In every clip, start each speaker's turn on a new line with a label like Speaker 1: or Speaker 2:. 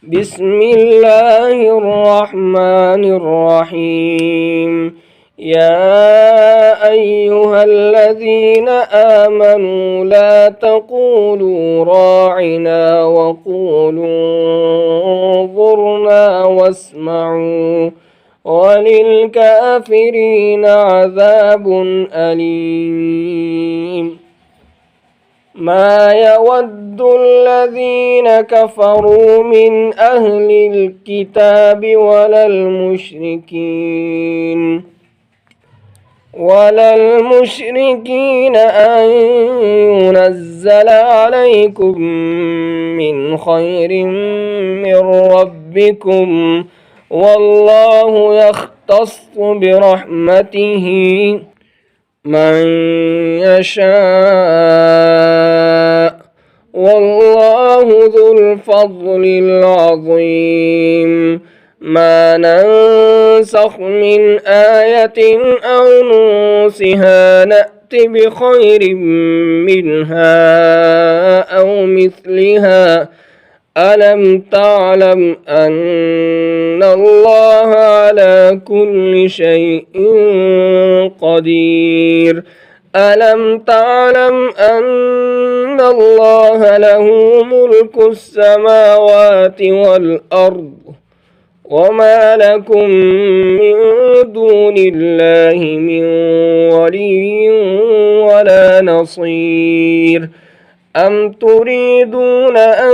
Speaker 1: بسم الله الرحمن الرحيم. يا أيها الذين آمنوا لا تقولوا راعنا وقولوا انظرنا واسمعوا وللكافرين عذاب أليم. ما يود الذين كفروا من أهل الكتاب ولا المشركين أن ينزل عليكم من خير من ربكم والله يختص برحمته من يشاء والله ذو الفضل العظيم. ما ننسخ من آية أو ننسها نأت بخير منها أو مثلها. ألم تعلم أن الله على كل شيء قدير؟ ألم تعلم أن الله له ملك السماوات والأرض وما لكم من دون الله من ولي ولا نصير. أم تريدون أن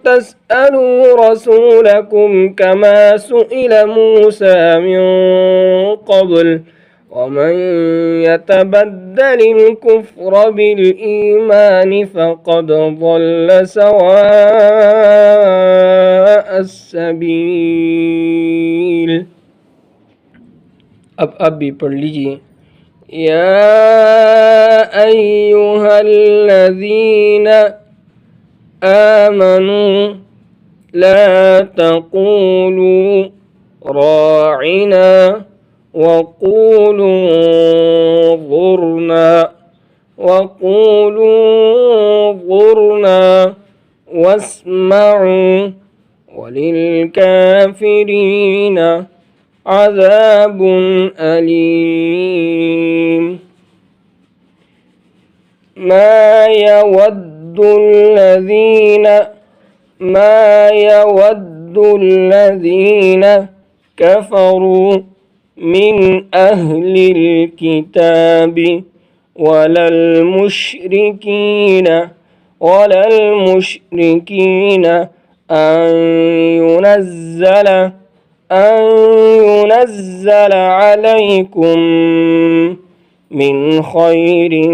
Speaker 1: تسألوا رسولكم كما سئل موسى من قبل ومن يتبدل الكفر بالإيمان فقد ضل سواء السبيل. अब भी पढ़ लीजिए। या अय्युहल्लज़ीन आमनू ला तक़ूलू राइना वक़ूलू ज़ुरना वस्मऊ वलिलकाफ़िरीन عذاب أليم. ما يود الذين كفروا من أهل الكتاب ولا المشركين أن ينزل عليكم من خير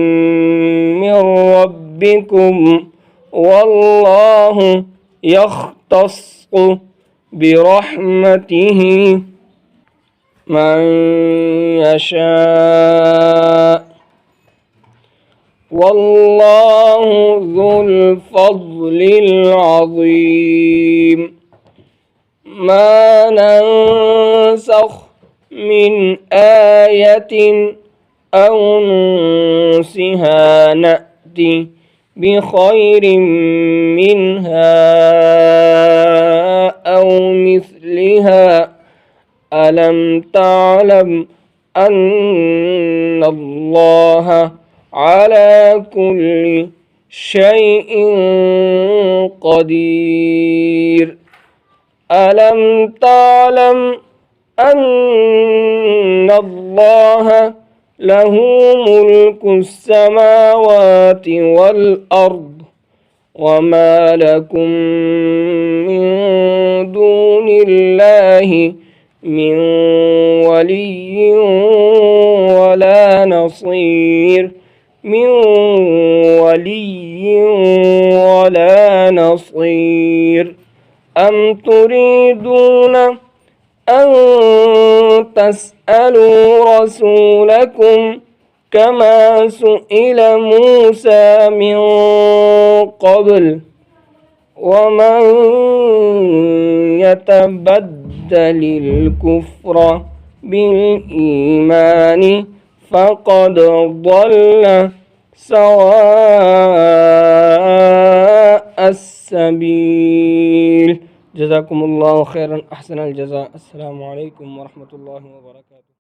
Speaker 1: من ربكم والله يختص برحمته من يشاء والله ذو الفضل العظيم. ما ننسخ من آية أو ننسها نأتي بخير منها أو مثلها. ألم تعلم أن الله على كل شيء قدير؟ ألم تعلم أن الله له ملك السماوات والأرض وما لكم من دون الله من ولي ولا نصير. أم تريدون أن تسألوا رسولكم كما سئل موسى من قبل ومن يتبدل الكفر بالإيمان فقد ضل سواء السبيل. جزاكم الله خيرا أحسن الجزاء. السلام عليكم ورحمة الله وبركاته.